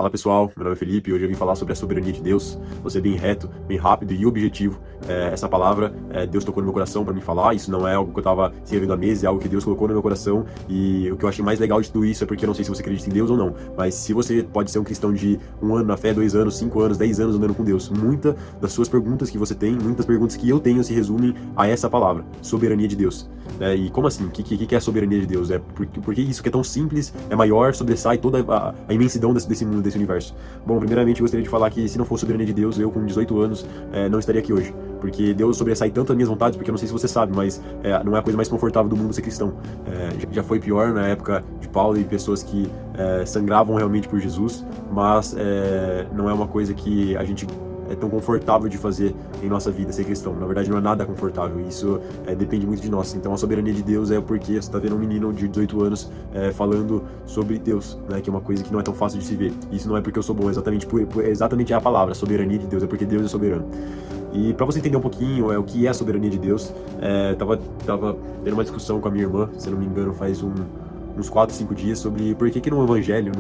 Fala pessoal, meu nome é Felipe e hoje eu vim falar sobre a soberania de Deus. Vou ser bem reto, bem rápido e objetivo. Essa palavra, Deus tocou no meu coração para me falar. Isso não é algo que eu estava servindo à mesa, é algo que Deus colocou no meu coração. E o que eu achei mais legal de tudo isso é porque eu não sei se você acredita em Deus ou não, mas se você pode ser um cristão de 1 ano na fé, 2 anos, 5 anos, 10 anos andando com Deus, muitas das suas perguntas que você tem, muitas perguntas que eu tenho se resumem a essa palavra, soberania de Deus. E como assim? O que é a soberania de Deus? Porque isso que é tão simples, é maior, sobressai toda a imensidão desse mundo, desse universo. Bom, primeiramente eu gostaria de falar que se não fosse soberania de Deus, eu com 18 anos não estaria aqui hoje. Porque Deus sobressai tanto as minhas vontades, porque eu não sei se você sabe, mas não é a coisa mais confortável do mundo ser cristão. Já foi pior na época de Paulo e pessoas que sangravam realmente por Jesus, mas não é uma coisa que a gente é tão confortável de fazer em nossa vida, ser cristão. Na verdade, não é nada confortável. Isso depende muito de nós. Então, a soberania de Deus é porque você está vendo um menino de 18 anos falando sobre Deus, né? Que é uma coisa que não é tão fácil de se ver. Isso não é porque eu sou bom, exatamente é a palavra, a soberania de Deus, é porque Deus é soberano. E para você entender um pouquinho o que é a soberania de Deus, tava tendo uma discussão com a minha irmã, se eu não me engano, faz uns 4, 5 dias, sobre por que no Evangelho,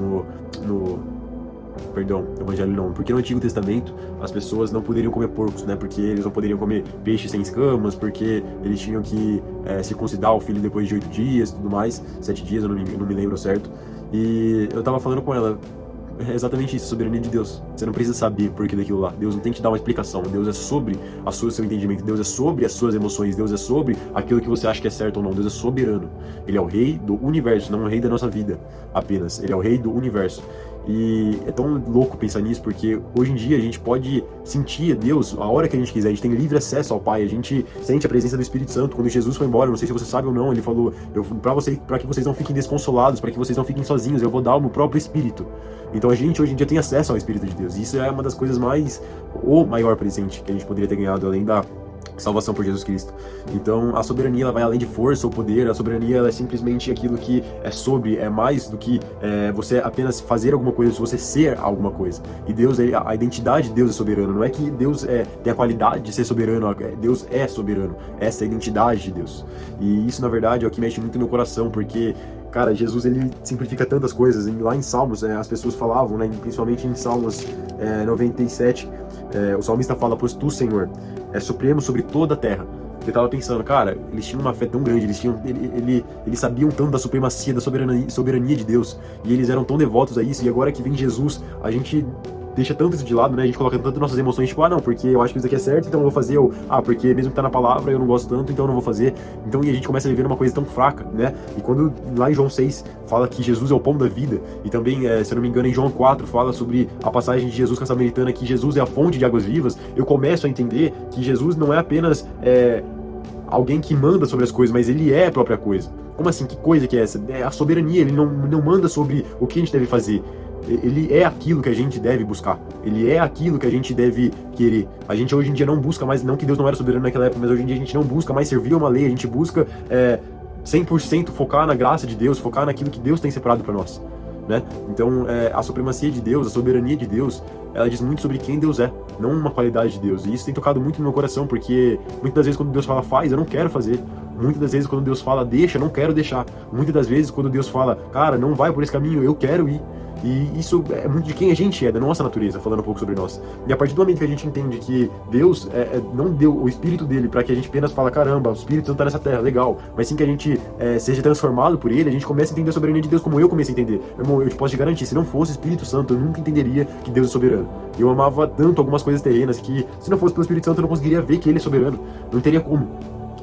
Evangelho não, porque no Antigo Testamento as pessoas não poderiam comer porcos, né? Porque eles não poderiam comer peixe sem escamas, porque eles tinham que circuncidar o filho depois de 8 dias e tudo mais, 7 dias, eu não me lembro certo. E eu tava falando com ela, é exatamente isso, soberania de Deus. Você não precisa saber por que daquilo lá. Deus não tem que te dar uma explicação. Deus é sobre seu entendimento. Deus é sobre as suas emoções. Deus é sobre aquilo que você acha que é certo ou não. Deus é soberano. Ele é o rei do universo, não o rei da nossa vida apenas. Ele é o rei do universo. E é tão louco pensar nisso, porque hoje em dia a gente pode sentir Deus a hora que a gente quiser, a gente tem livre acesso ao Pai, a gente sente a presença do Espírito Santo. Quando Jesus foi embora, não sei se você sabe ou não, ele falou, para que vocês não fiquem desconsolados, para que vocês não fiquem sozinhos, eu vou dar o meu próprio Espírito. Então a gente hoje em dia tem acesso ao Espírito de Deus, e isso é uma das coisas o maior presente que a gente poderia ter ganhado, além da salvação por Jesus Cristo. Então a soberania ela vai além de força ou poder. A soberania ela é simplesmente aquilo que é mais do que você apenas fazer alguma coisa, você ser alguma coisa. E Deus, a identidade de Deus é soberano. Não é que Deus tem a qualidade de ser soberano, Deus é soberano. Essa é a identidade de Deus. E isso na verdade é o que mexe muito no meu coração, porque cara, Jesus ele simplifica tantas coisas. Lá em Salmos as pessoas falavam, né, principalmente em Salmos 97, o salmista fala, pois tu, Senhor, é supremo sobre toda a terra. Eu tava pensando, cara, eles tinham uma fé tão grande, eles sabiam tanto da supremacia, da soberania de Deus, e eles eram tão devotos a isso, e agora que vem Jesus, a gente deixa tanto isso de lado, né? A gente coloca tanto nossas emoções, tipo, não, porque eu acho que isso aqui é certo, então eu vou fazer, ou, porque mesmo que tá na palavra eu não gosto tanto, então eu não vou fazer. Então, e a gente começa a viver uma coisa tão fraca, né? E quando lá em João 6 fala que Jesus é o pão da vida, e também, se eu não me engano, em João 4 fala sobre a passagem de Jesus com a samaritana, que Jesus é a fonte de águas vivas, eu começo a entender que Jesus não é apenas alguém que manda sobre as coisas, mas ele é a própria coisa. Como assim? Que coisa que é essa? É a soberania, ele não manda sobre o que a gente deve fazer. Ele é aquilo que a gente deve buscar. Ele é aquilo que a gente deve querer. A gente hoje em dia não busca mais, não que Deus não era soberano naquela época, mas hoje em dia a gente não busca mais servir a uma lei, a gente busca 100% focar na graça de Deus, focar naquilo que Deus tem separado para nós, né? Então, a supremacia de Deus, a soberania de Deus, ela diz muito sobre quem Deus é, não uma qualidade de Deus. E isso tem tocado muito no meu coração, porque muitas das vezes quando Deus fala faz, eu não quero fazer. Muitas das vezes quando Deus fala deixa, eu não quero deixar. Muitas das vezes quando Deus fala, cara, não vai por esse caminho, eu quero ir. E isso é muito de quem a gente é, da nossa natureza, falando um pouco sobre nós. E a partir do momento que a gente entende que Deus não deu o Espírito dele para que a gente apenas fala, caramba, o Espírito Santo tá nessa terra, legal, mas sim que a gente seja transformado por ele, a gente começa a entender a soberania de Deus como eu comecei a entender. Meu irmão, eu te posso te garantir, se não fosse o Espírito Santo, eu nunca entenderia que Deus é soberano. Eu amava tanto algumas coisas terrenas que, se não fosse pelo Espírito Santo, eu não conseguiria ver que ele é soberano. Não teria como.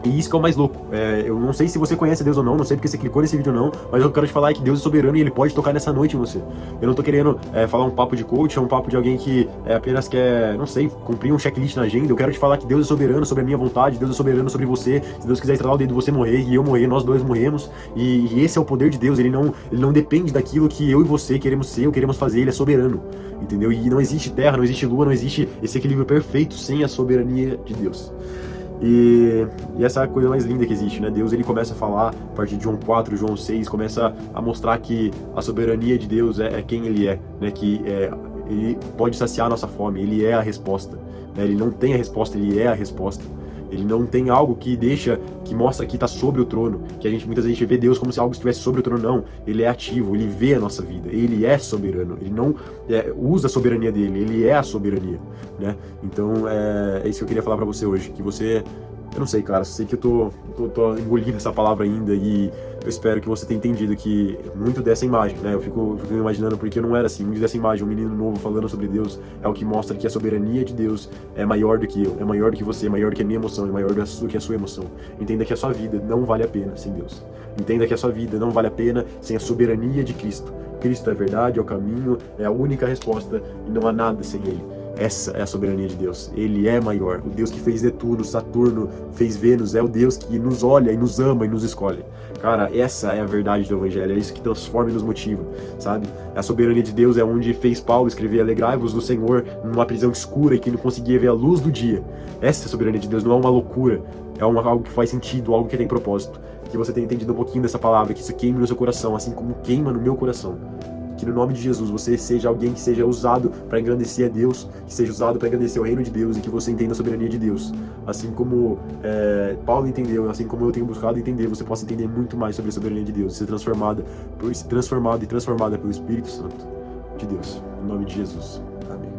E isso que é o mais louco. Eu não sei se você conhece Deus ou não sei porque você clicou nesse vídeo ou não, mas eu quero te falar que Deus é soberano e ele pode tocar nessa noite em você. Eu não tô querendo falar um papo de coach, um papo de alguém que apenas quer, não sei, cumprir um checklist na agenda. Eu quero te falar que Deus é soberano sobre a minha vontade, Deus é soberano sobre você. Se Deus quiser estralar o dedo, você morrer e eu morrer, nós dois morremos. E esse é o poder de Deus, ele não depende daquilo que eu e você queremos ser ou queremos fazer, ele é soberano, entendeu? E não existe terra, não existe lua, não existe esse equilíbrio perfeito sem a soberania de Deus. E essa é a coisa mais linda que existe, né? Deus ele começa a falar, a partir de João 4, João 6, começa a mostrar que a soberania de Deus é quem ele é, né? Que ele pode saciar a nossa fome, ele é a resposta, né? Ele não tem a resposta, ele é a resposta. Ele não tem algo que mostra que está sobre o trono, que muitas vezes a gente vê Deus como se algo estivesse sobre o trono. Não, ele é ativo, ele vê a nossa vida, ele é soberano, ele não usa a soberania dele, ele é a soberania, né? Então é isso que eu queria falar para você hoje, que você... Eu não sei, cara, sei que eu tô engolindo essa palavra ainda e eu espero que você tenha entendido que muito dessa imagem, né? Eu fico imaginando porque não era assim, muito dessa imagem, um menino novo falando sobre Deus é o que mostra que a soberania de Deus é maior do que eu, é maior do que você, é maior do que a minha emoção, é maior do que a sua emoção. Entenda que a sua vida não vale a pena sem Deus. Entenda que a sua vida não vale a pena sem a soberania de Cristo. Cristo é a verdade, é o caminho, é a única resposta e não há nada sem Ele. Essa é a soberania de Deus. Ele é maior. O Deus que fez Netuno, Saturno, fez Vênus, é o Deus que nos olha e nos ama e nos escolhe. Cara, essa é a verdade do Evangelho, é isso que transforma e nos motiva, sabe? A soberania de Deus é onde fez Paulo escrever: alegrai-vos do Senhor numa prisão escura e que não conseguia ver a luz do dia. Essa é a soberania de Deus, não é uma loucura, é algo que faz sentido, algo que tem propósito. Que você tenha entendido um pouquinho dessa palavra, que isso queime no seu coração, assim como queima no meu coração. Que no nome de Jesus você seja alguém que seja usado para engrandecer a Deus, que seja usado para engrandecer o reino de Deus e que você entenda a soberania de Deus. Assim como Paulo entendeu, assim como eu tenho buscado entender, você possa entender muito mais sobre a soberania de Deus, ser transformado e transformada pelo Espírito Santo de Deus. No nome de Jesus. Amém.